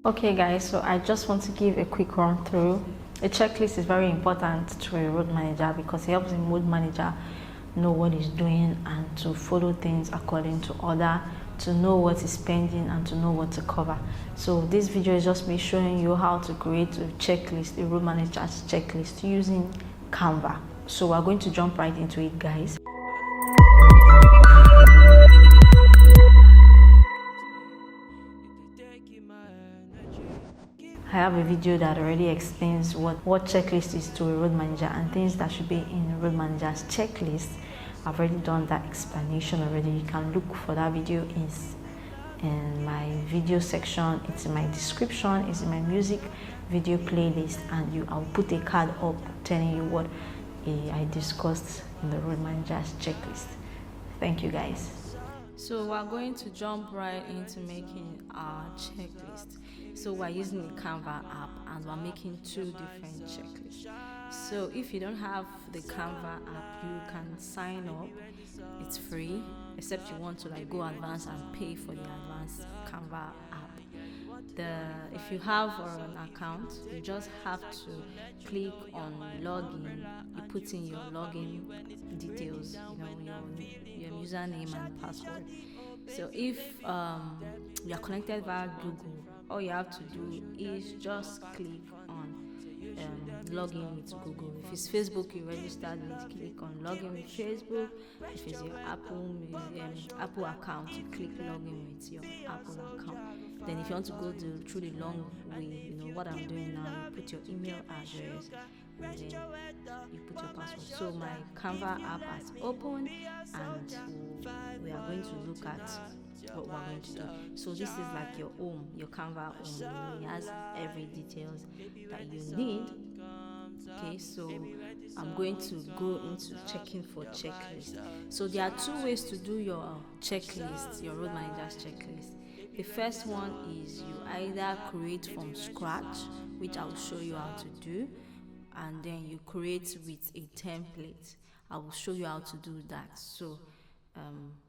Okay guys, so I just want to give a quick run through. A checklist is very important to a road manager because it helps the road manager know what he's doing and to follow things according to order, to know what is pending and to know what to cover. So this video is just me showing you how to create a checklist, a road manager's checklist using Canva. So we're going to jump right into it, guys. I have a video that already explains what checklist is to a road manager and things that should be in a road manager's checklist. I've already done that explanation already. You can look for that video in my video section. It's in my description. It's in my music video playlist, and I'll put a card up telling you what I discussed in the road manager's checklist. Thank you guys. So we're going to jump right into making our checklist. So we're using the Canva app and we're making two different checklists. So if you don't have the Canva app, you can sign up. It's free, except you want to go advance and pay for the advanced Canva app. If you have an account, you just have to click on login. You put in your login details, your username and password. So if you are connected via Google, all you have to do is just click on login with Google. If it's Facebook you registered with, click on login with Facebook. If it's your Apple account, you click login with your Apple account. Then if you want to go through the long way, what I'm doing now, you put your email address and then you put your password. So my Canva app has opened and we are going to look at what we're going to do. So this is like your home, your Canva home. It has every details that you need. Okay, so I'm going to go into checking for checklist. So there are two ways to do your checklist, your road manager's checklist. The first one is you either create from scratch, which I'll show you how to do, and then you create with a template. I will show you how to do that. So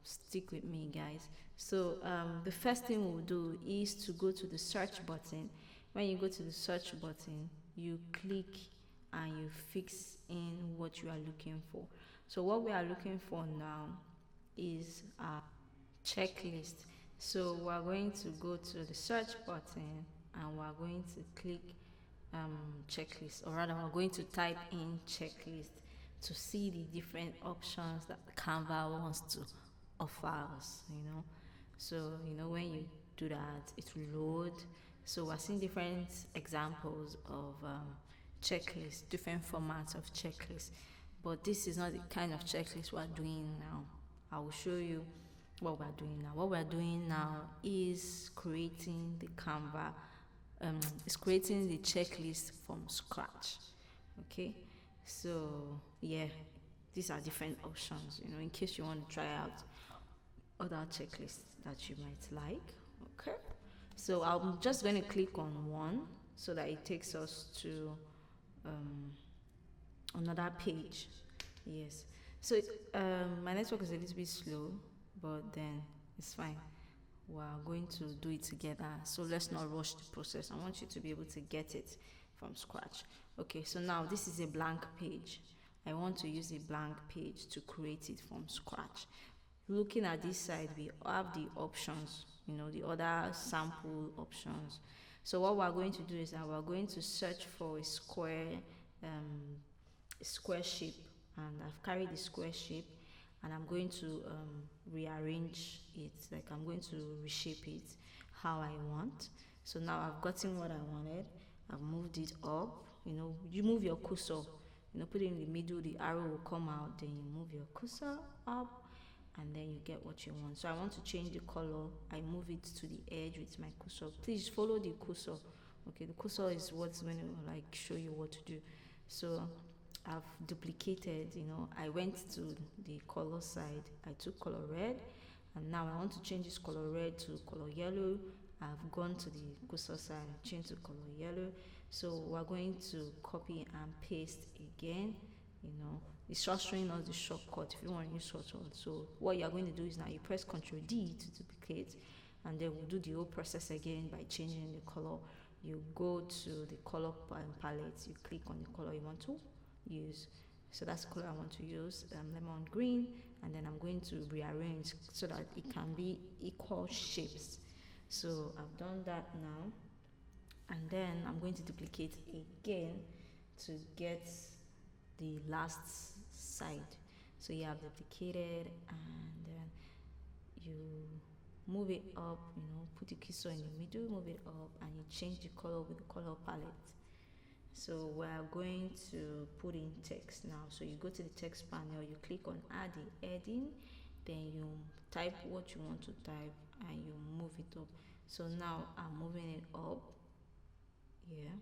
stick with me, guys. So the first thing we'll do is to go to the search button. When you go to the search button, you click and you fix in what you are looking for. So what we are looking for now is a checklist. So we're going to go to the search button and we're going to click checklist, or rather we're going to type in checklist to see the different options that Canva wants to offer us. So when you do that, it will load. So we're seeing different examples of checklists, different formats of checklists, but this is not the kind of checklist we're doing now. I will show you what we're doing now. What we're doing now is creating the Canva, is creating the checklist from scratch. Okay, so yeah, these are different options, in case you want to try out other checklists that you might like. Okay, so I'm just going to click on one so that it takes us to another page. Yes, so my network is a little bit slow, but then it's fine. We're going to do it together, so let's not rush the process. I want you to be able to get it from scratch. Okay, so now this is a blank page. I want to use a blank page to create it from scratch. Looking at this side, we have the options, the other sample options. So what we're going to do is that we're going to search for a square shape, and I've carried the square shape and I'm going to rearrange it, I'm going to reshape it how I want. So now I've gotten what I wanted. I've moved it up. You move your cursor, put it in the middle, the arrow will come out, then you move your cursor up and then you get what you want. So I want to change the color. I move it to the edge with my cursor. Please follow the cursor. Okay, the cursor is what's going to show you what to do. So I've duplicated, I went to the color side, I took color red, and now I want to change this color red to color yellow. I've gone to the cursor side, changed to color yellow. So we're going to copy and paste again. It's just showing us the shortcut if you want to use shortcut. So what you're going to do is now you press Ctrl D to duplicate, and then we'll do the whole process again by changing the color. You go to the color palette, you click on the color you want to use. So that's the color I want to use, lemon green, and then I'm going to rearrange so that it can be equal shapes. So I've done that now, and then I'm going to duplicate again to get the last side. So you have duplicated, and then you move it up, you know, put the cursor in the middle, move it up, and you change the color with the color palette. So we're going to put in text now. So you go to the text panel, you click on add the heading, then you type what you want to type, and you move it up. So now I'm moving it up here.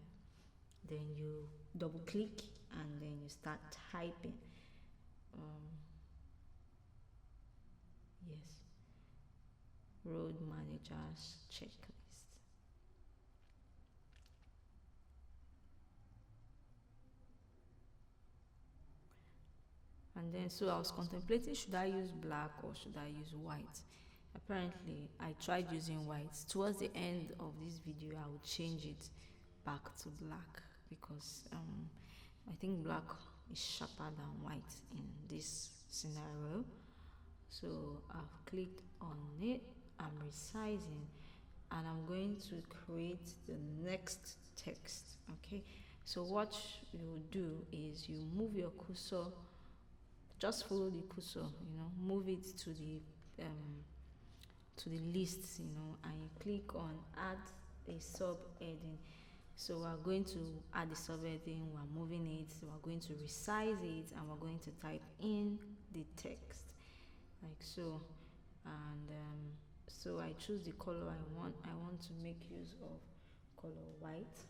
Then you double click, and then you start typing. Yes, road managers checklist. And then so I was contemplating, should I use black or should I use white? Apparently I tried using white. Towards the end of this video I will change it back to black, because I think black is sharper than white in this scenario. So I've clicked on it, I'm resizing, and I'm going to create the next text. Okay, so what you do is you move your cursor, just follow the cursor, you know, move it to the list, you know, and you click on add a subheading. So we're going to add the subheading, we're moving it, so we're going to resize it, and we're going to type in the text like so. And so I choose the color I want to make use of color white,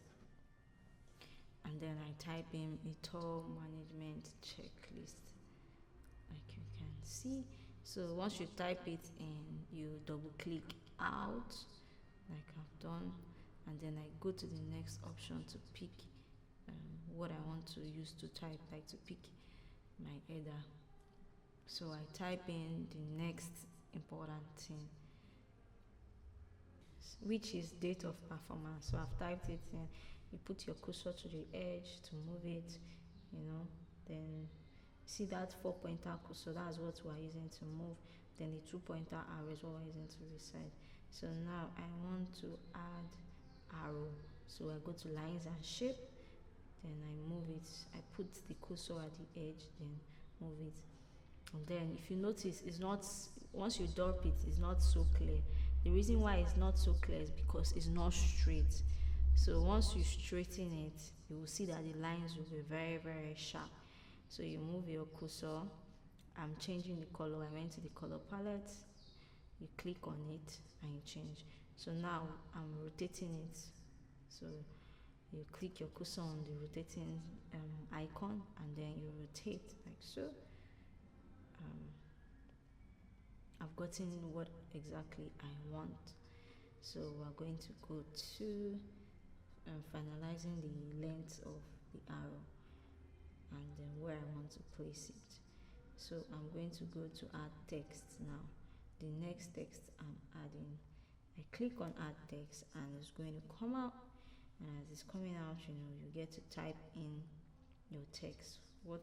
and then I type in a tour management checklist, like you can see. So once you type it in, you double click out like I've done, and then I go to the next option to pick what I want to use to type, like to pick my header. So I type in the next important thing, which is date of performance. So I've typed it in. You put your cursor to the edge to move it, you know, then see that 4-pointer cursor, that's what we're using to move. Then the 2-pointer arrow is what we're using to resize. So now I want to add arrow, so I go to lines and shape, then I move it, I put the cursor at the edge, then move it. And then if you notice, it's not, once you drop it, it's not so clear. The reason why it's not so clear is because it's not straight. So once you straighten it, you will see that the lines will be very, very sharp. So you move your cursor, I'm changing the color, I went to the color palette, you click on it and you change. So now I'm rotating it. So you click your cursor on the rotating icon, and then you rotate like so. I've gotten what exactly I want. So we're going to go to finalizing the length of the arrow, and then where I want to place it. So I'm going to go to add text now. The next text I'm adding, I click on add text, and it's going to come out, and as it's coming out, you know, you get to type in your text, what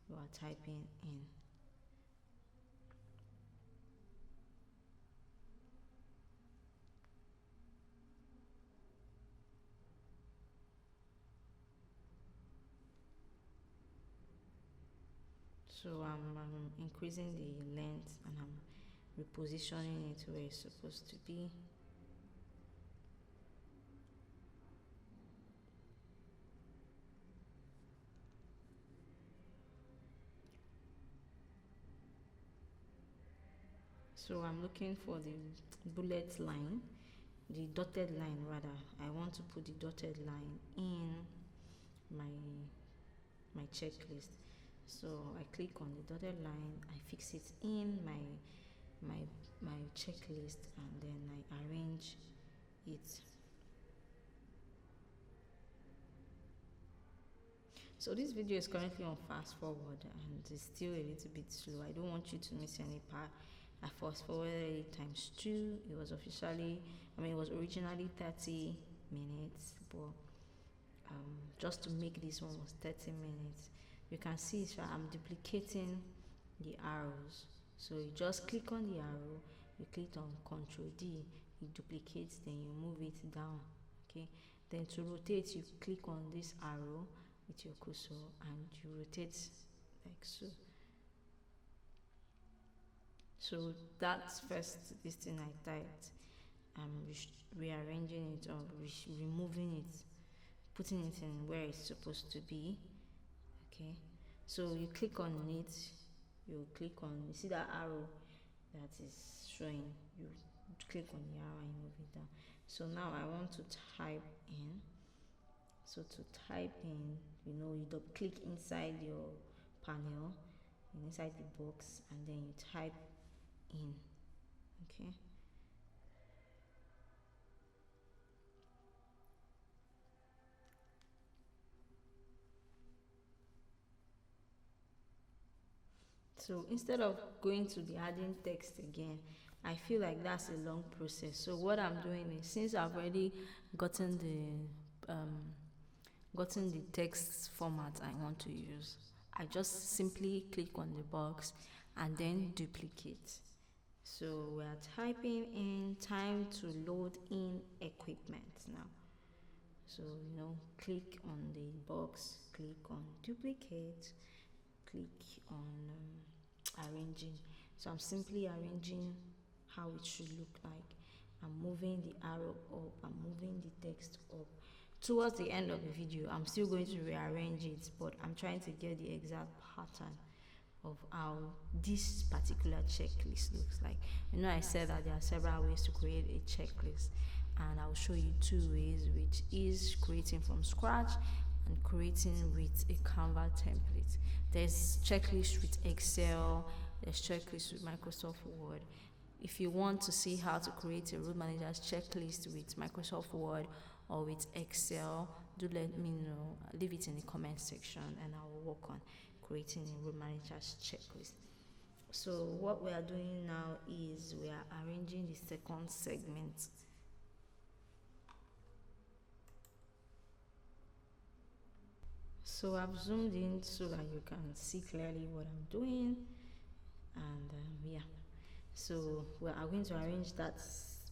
you are typing in. So I'm increasing the length, and I'm repositioning it where it's supposed to be. So I'm looking for the bullet line, the dotted line rather. I want to put the dotted line in my checklist. So I click on the dotted line, I fix it in my checklist, and then I arrange it. So this video is currently on fast forward, and it's still a little bit slow. I don't want you to miss any part. I fast forwarded it times 2. It was it was originally 30 minutes, but just to make this one was 30 minutes. You can see, so I'm duplicating the arrows. So you just click on the arrow, you click on Ctrl D, it duplicates, then you move it down. Okay, then to rotate, you click on this arrow with your cursor and you rotate like so. So that's first this thing I typed. I'm rearranging it or removing it, putting it in where it's supposed to be. Okay, so you click on it, you see that arrow that is showing, you click on the arrow and move it down. So now I want to type in. So to type in, you double click inside your panel, inside the box, and then you type in. Okay, so instead of going to the adding text again, I feel like that's a long process. So what I'm doing is, since I've already gotten the text format I want to use, I just simply click on the box and then duplicate. So we are typing in time to load in equipment now. So click on the box, click on duplicate, click on arranging. So I'm simply arranging how it should look like. I'm moving the arrow up, I'm moving the text up. Towards the end of the video, I'm still going to rearrange it, but I'm trying to get the exact pattern of how this particular checklist looks like. I said that there are several ways to create a checklist, and I'll show you 2 ways, which is creating from scratch and creating with a Canva template. There's checklist with Excel, there's checklist with Microsoft Word. If you want to see how to create a road manager's checklist with Microsoft Word or with Excel, do let me know. Leave it in the comment section and I will work on creating a road manager's checklist. So what we are doing now is we are arranging the second segment. So I've zoomed in so that you can see clearly what I'm doing, and yeah, so we are going to arrange that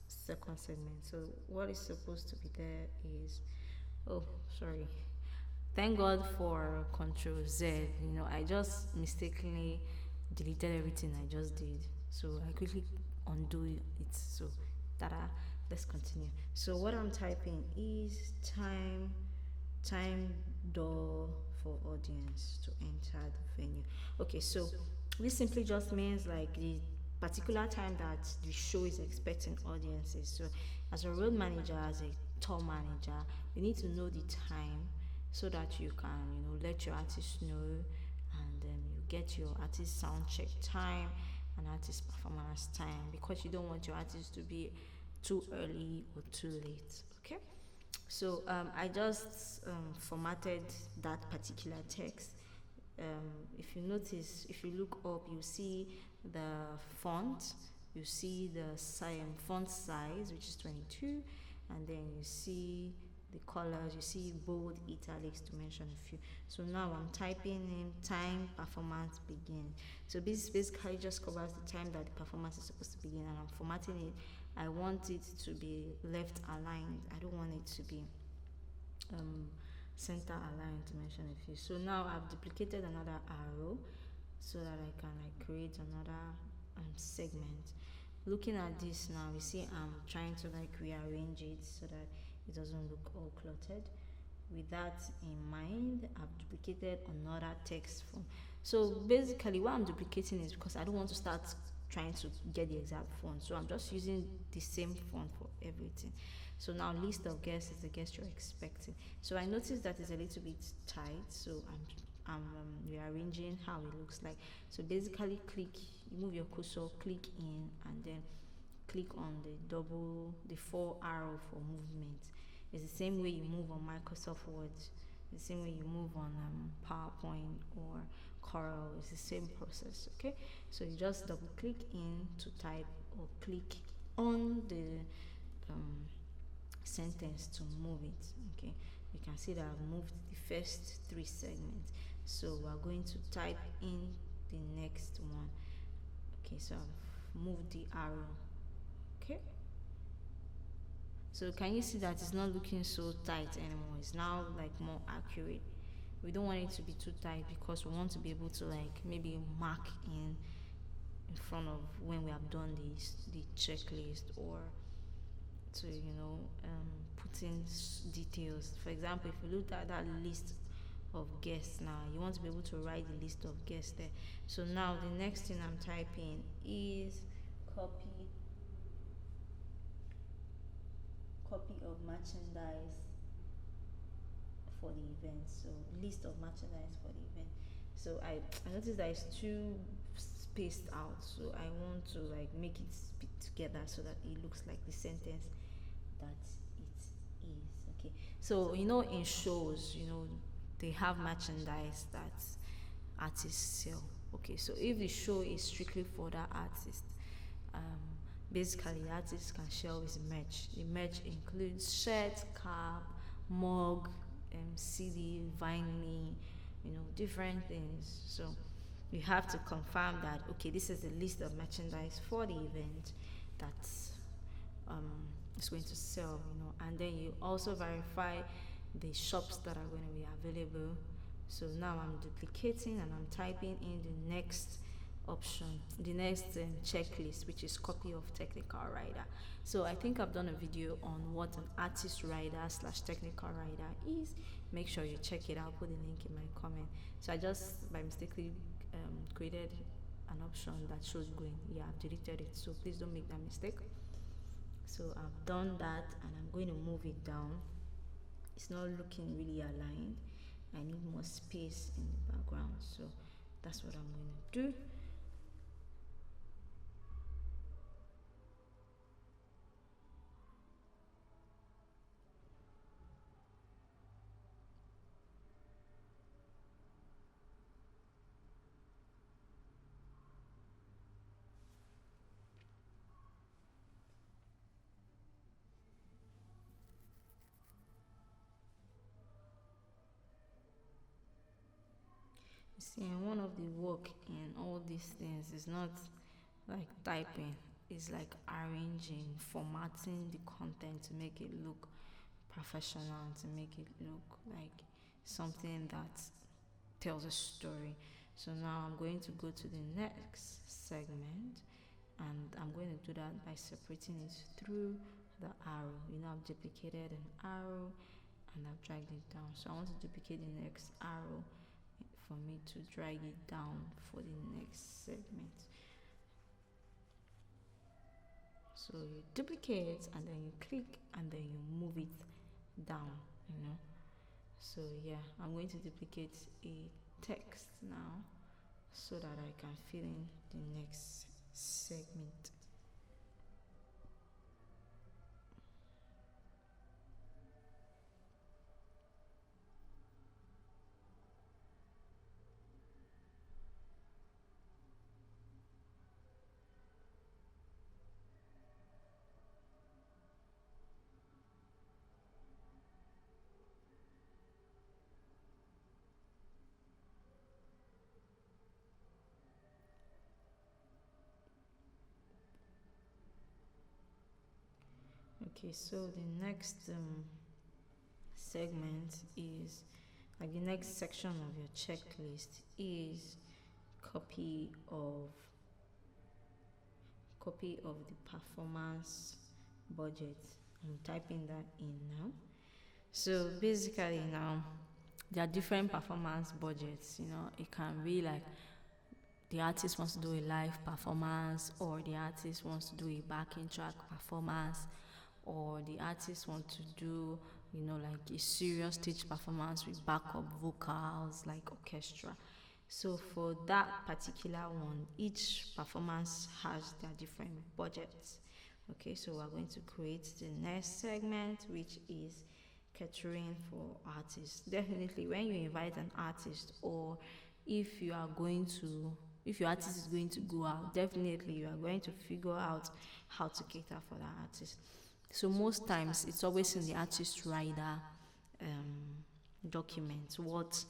second segment. So what is supposed to be there is, oh sorry, thank God for Control Z. I just mistakenly deleted everything I just did, so I quickly undo it. So let's continue. So what I'm typing is time door for audience to enter the venue. Okay, so this simply just means like the particular time that the show is expecting audiences. So as a road manager, as a tour manager, you need to know the time so that you can let your artists know, and you get your artist sound check time and artist performance time, because you don't want your artist to be too early or too late. Okay, so I just formatted that particular text. If you notice, if you look up, you see the font, you see the font size, which is 22, and then you see the colors, you see bold, italics, to mention a few. So now I'm typing in time performance begin. So this basically just covers the time that the performance is supposed to begin, and I'm formatting it. I want it to be left aligned. I don't want it to be center aligned, to mention a few. So now I've duplicated another arrow so that I can create another segment. Looking at this now, you see I'm trying to rearrange it so that it doesn't look all cluttered. With that in mind, I've duplicated another text form. So basically what I'm duplicating is because I don't want to start trying to get the exact font, so I'm just using the same font for everything. So now list of guests is the guest you're expecting. So I noticed that it's a little bit tight, so I'm rearranging how it looks like. So basically you move your cursor, click in, and then click on the 4 arrow for movement. It's the same way you move on Microsoft Word. The same way you move on PowerPoint or Corel, it's the same process. Okay, so you just double click in to type or click on the sentence to move it. Okay, you can see that I've moved the first 3 segments, so we're going to type in the next one. Okay, so I've moved the arrow. Okay, so can you see that it's not looking so tight anymore? It's now like more accurate. We don't want it to be too tight because we want to be able to like maybe mark in front of when we have done the checklist, or to put in details. For example, if you look at that list of guests, now you want to be able to write the list of guests there. So now the next thing I'm typing is copy of merchandise for the event. So list of merchandise for the event. So I noticed that it's too spaced out, so I want to like make it fit together so that it looks like the sentence that it is. Okay, so in shows, they have merchandise that artists sell. Okay, so if the show is strictly for that artist, basically the artist can sell his merch. The merch includes shirt, cap, mug, CD, vinyl, different things. So you have to confirm that okay, this is the list of merchandise for the event that is going to sell, and then you also verify the shops that are going to be available. So now I'm duplicating and I'm typing in the next option, the next checklist, which is copy of technical writer. So I think I've done a video on what an artist writer / technical writer is. Make sure you check it out. I'll put the link in my comment. So I just by mistakenly created an option that shows green. Yeah, I've deleted it, so please don't make that mistake. So I've done that and I'm going to move it down. It's not looking really aligned. I need more space in the background, so that's what I'm going to do. See, and one of the work in all these things is not like typing, it's like arranging, formatting the content to make it look professional, to make it look like something that tells a story. So now I'm going to go to the next segment, and I'm going to do that by separating it through the arrow. I've duplicated an arrow and I've dragged it down. So I want to duplicate the next arrow for me to drag it down for the next segment. So you duplicate and then you click and then you move it down, So yeah, I'm going to duplicate a text now so that I can fill in the next segment. Okay, so the next segment is like the next section of your checklist is copy of the performance budget. I'm typing that in now. So basically now there are different performance budgets. It can be like the artist wants to do a live performance, or the artist wants to do a backing track performance, or the artist wants to do like a serious stage performance with backup vocals like orchestra. So for that particular one, each performance has their different budgets. Okay, so we're going to create the next segment, which is catering for artists. Definitely when you invite an artist, or if you are going to, if your artist is going to go out, definitely you are going to figure out how to cater for that artist. So most times it's always in the artist rider document what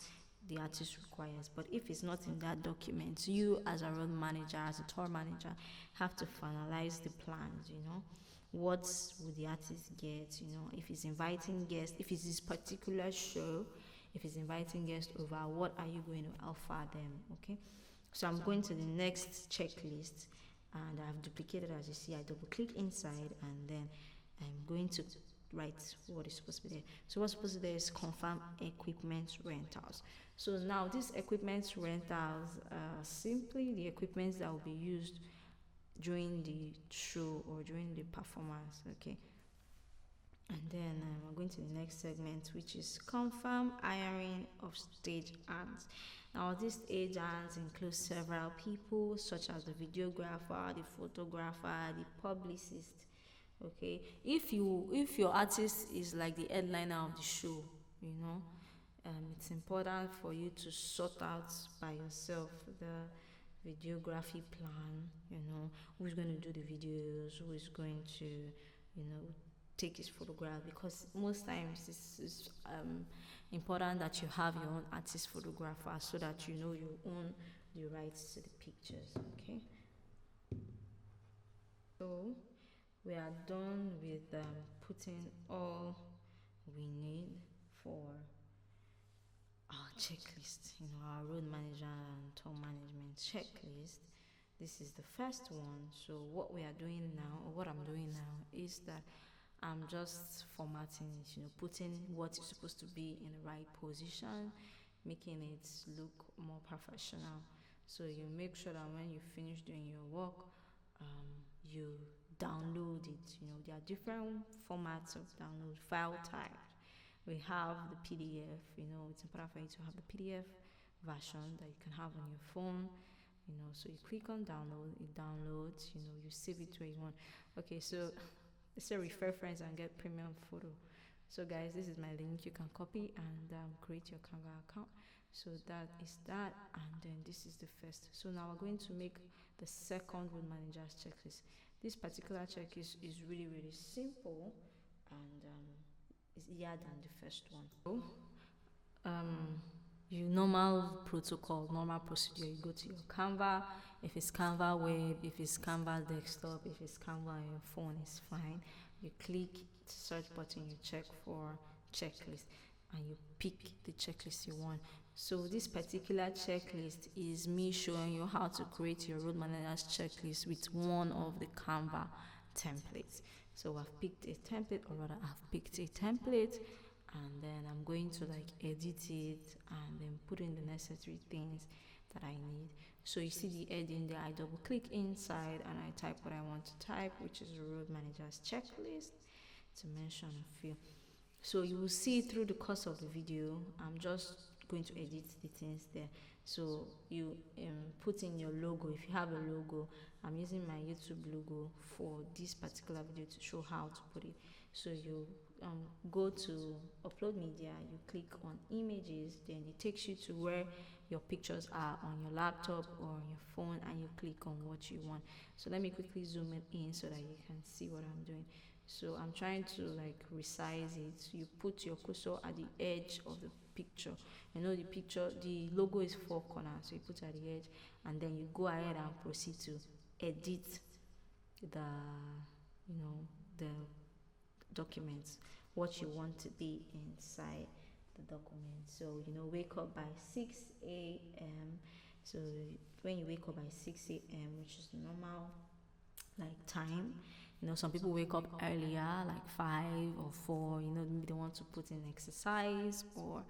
the artist requires. But if it's not in that document, you as a road manager, as a tour manager, have to finalize the plans, what would the artist get, if he's inviting guests, if it's this particular show, if he's inviting guests over, what are you going to offer them? Okay, so I'm going to the next checklist, and I've duplicated, as you see. I double click inside, and then I'm going to write what is supposed to be there. So what's supposed to be there is confirm equipment rentals. So now these equipment rentals are simply the equipment that will be used during the show or during the performance. Okay, and then we're going to the next segment, which is confirm hiring of stage hands. Now these stage hands include several people, such as the videographer, the photographer, the publicist. Okay, if your artist is like the headliner of the show, it's important for you to sort out by yourself the videography plan, who's going to do the videos, who is going to, take his photograph, because most times it's important that you have your own artist photographer, so that you own the rights to the pictures. Okay, so we are done with putting all we need for our checklist, our road manager and tour management checklist. This is the first one. So what we are doing now, or what I'm doing now, is that I'm just formatting it, putting what is supposed to be in the right position, making it look more professional. So you make sure that when you finish doing your work, you download it. There are different formats of download file types. We have the PDF. It's important for you to have the PDF version that you can have on your phone. So you click on download, it downloads. You save it where you want. Okay, so let's say refer friends and get premium photo. So guys, this is my link. You can copy and create your Canva account. So that is that, and then this is the first. So now we're going to make the second road manager's checklist. This particular checklist is really, really simple, and is easier than the first one. So, your normal protocol, normal procedure, you go to your Canva. If it's Canva web, if it's Canva desktop, if it's Canva on your phone, it's fine. You click the search button, you check for checklist, and you pick the checklist you want. So this particular checklist is me showing you how to create your road manager's checklist with one of the Canva templates. So I've picked a template, or rather I've picked a template, and then I'm going to edit it and then put in the necessary things that I need. So you see the heading there, I double click inside and I type what I want to type, which is road manager's checklist, to mention a few. So you will see through the course of the video, I'm just going to edit the things there. So you put in your logo. If you have a logo, I'm using my YouTube logo for this particular video to show how to put it. So you go to upload media, you click on images, then it takes you to where your pictures are on your laptop or on your phone, and you click on what you want. So let me quickly zoom it in so that you can see what I'm doing. So I'm trying to resize it. You put your cursor at the edge of the picture. The picture, the logo is 4 corners, so you put it at the edge, and then you go ahead and proceed to edit the documents, what you want to be inside the document. So wake up by 6 a.m. So when you wake up by 6 a.m., which is normal time, some people wake up earlier, 5 or 4, maybe they want to put in exercise, or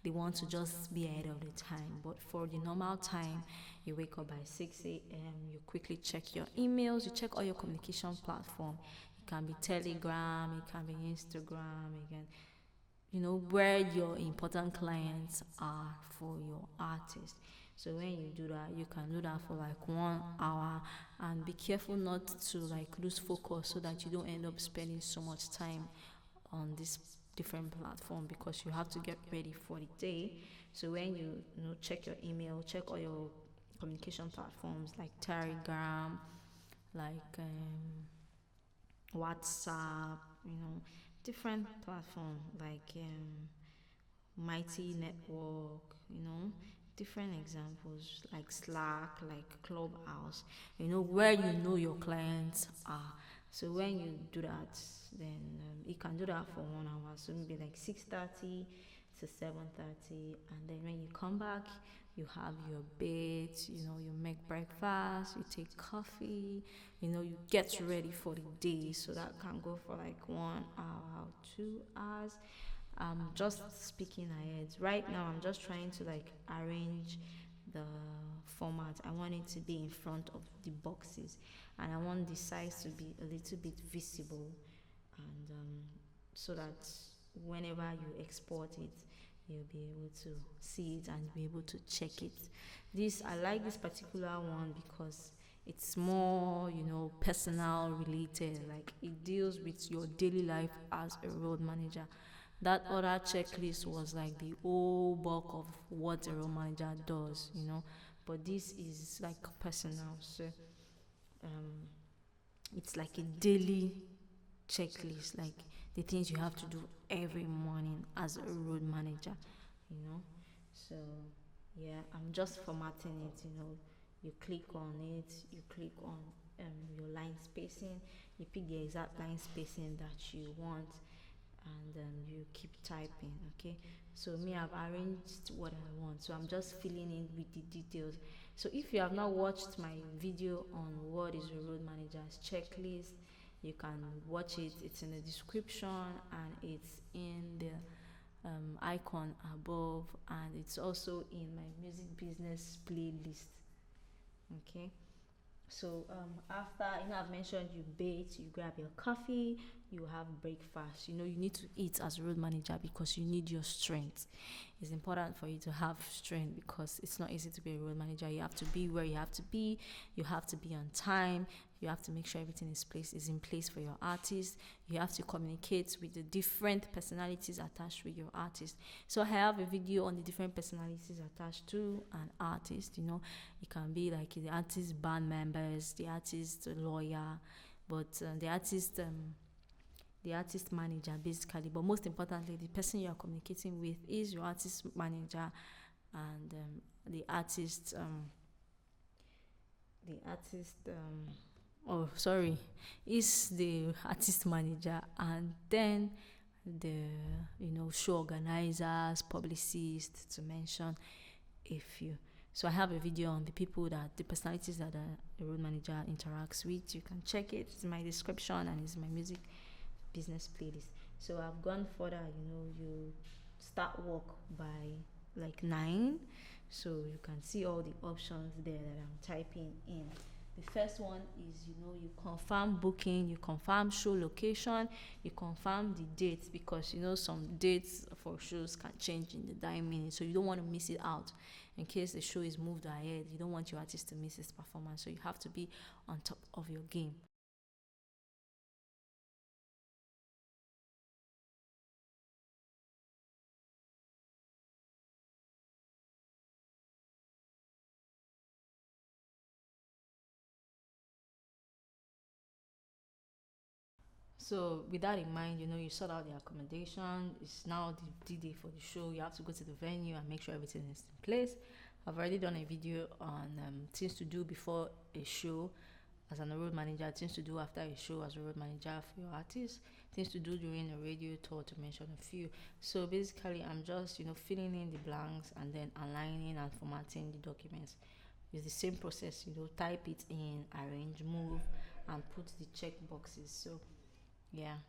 they want to just be ahead of the time. But for the normal time, you wake up by 6 a.m., you quickly check your emails, you check all your communication platform. It can be Telegram, it can be Instagram, it can, where your important clients are for your artist. So when you do that, you can do that for 1 hour, and be careful not to lose focus, so that you don't end up spending so much time on this different platform because you have to get ready for the day. So when you check your email, check all your communication platforms like Telegram, like WhatsApp, different platform like Mighty Network, different examples like Slack, like Clubhouse, where your clients are. So when you do that, then you can do that for 1 hour. So maybe like 6:30 to 7:30, and then when you come back, you have your bed, you make breakfast, you take coffee, you get ready for the day. So that can go for like 1 hour, 2 hours. I'm just speaking ahead. Right now, I'm just trying to like arrange the format. I want it to be in front of the boxes, and I want the size to be a little bit visible, and so that whenever you export it, you'll be able to see it and be able to check it. I like this particular one because it's more personal related, like it deals with your daily life as a road manager. That other checklist was like the whole bulk of what a road manager does, but this is like personal. So um it's like a daily checklist, like the things you have to do every morning as a road manager, you know. So yeah, I'm just formatting it, You click on it, you click on your line spacing, you pick the exact line spacing that you want, and you keep typing. Okay, so me, I've arranged what I want, so I'm just filling in with the details. So if you have not watched my video on what is a road manager's checklist, you can watch it. It's in the description, and it's in the icon above, and it's also in my music business playlist. Okay, so after I've mentioned you bathe, you grab your coffee, you have breakfast. You need to eat as a road manager because you need your strength. It's important for you to have strength because it's not easy to be a road manager. You have to be where you have to be. You have to be on time. You have to make sure everything is in place for your artist. You have to communicate with the different personalities attached with your artist. So I have a video on the different personalities attached to an artist. It can be like the artist band members, the artist lawyer, but the artist manager basically. But most importantly, the person you are communicating with is your artist manager, and the artist is the artist manager, and then the show organizers, publicists, to mention a few. So I have a video on the personalities that the road manager interacts with. You can check it. It's in my description, and it's in my music business playlist. So I've gone further. You start work by like 9, so you can see all the options there that I'm typing in. The first one is, you confirm booking, you confirm show location, you confirm the dates, because some dates for shows can change in the dying minute, so you don't want to miss it out. In case the show is moved ahead, you don't want your artist to miss his performance, so you have to be on top of your game. So with that in mind, you sort out the accommodation. It's now the D-Day for the show. You have to go to the venue and make sure everything is in place. I've already done a video on things to do before a show as a road manager, things to do after a show as a road manager for your artist, things to do during a radio tour, to mention a few. So basically, I'm just filling in the blanks and then aligning and formatting the documents. It's the same process. Type it in, arrange, move, and put the check boxes. So yeah,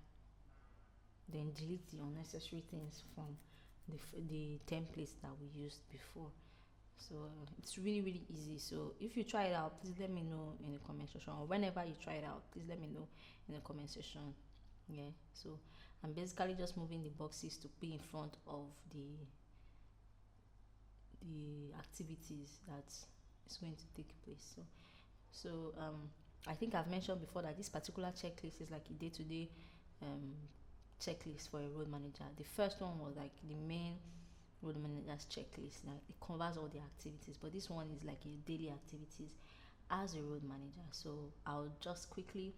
then delete the unnecessary things from the templates that we used before. So it's really, really easy. So if you try it out, please let me know in the comment section, or whenever you try it out, please let me know in the comment section. Yeah, so I'm basically just moving the boxes to be in front of the activities that is going to take place. So I think I've mentioned before that this particular checklist is like a day-to-day checklist for a road manager. The first one was like the main road manager's checklist. Like it covers all the activities, but this one is like your daily activities as a road manager. So I'll just quickly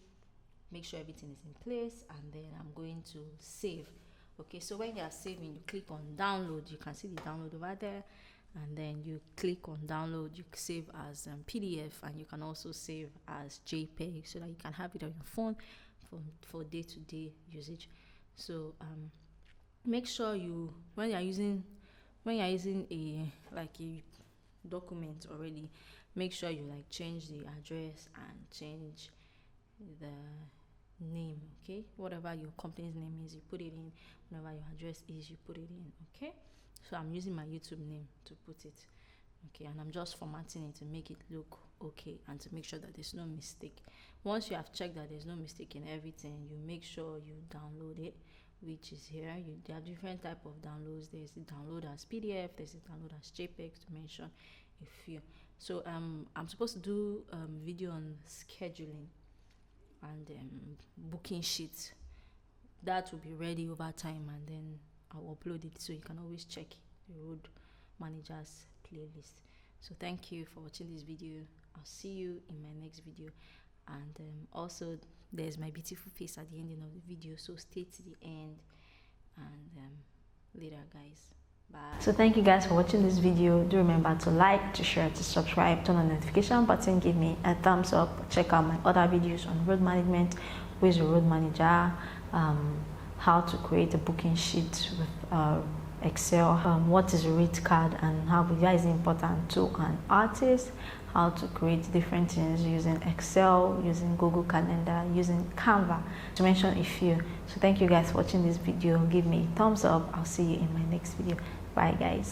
make sure everything is in place, and then I'm going to save. Okay, so when you are saving, you click on download. You can see the download over there, and then you click on download. You save as PDF, and you can also save as JPEG, so that you can have it on your phone for day-to-day usage. So make sure you, when you're using a document already, make sure you like change the address and change the name. Okay, whatever your company's name is, you put it in. Whatever your address is, you put it in. Okay, so I'm using my YouTube name to put it. Okay, and I'm just formatting it to make it look okay and to make sure that there's no mistake. Once you have checked that there's no mistake in everything, you make sure you download it, which is here. There are different type of downloads. There's the download as PDF, there's the download as JPEG, to mention a few. So I'm supposed to do video on scheduling and booking sheets. That will be ready over time, and then I'll upload it, so you can always check the road managers playlist. So thank you for watching this video. I'll see you in my next video, and also there's my beautiful face at the ending of the video, so stay to the end, and later guys, bye. So thank you guys for watching this video. Do remember to like, to share, to subscribe, turn on the notification button, give me a thumbs up. Check out my other videos on road management, who is a road manager, how to create a booking sheet with Excel, what is a rate card, and how why is it important to an artist, how to create different things using Excel, using Google Calendar, using Canva, to mention a few. So thank you guys for watching this video. Give me a thumbs up. I'll see you in my next video. Bye guys.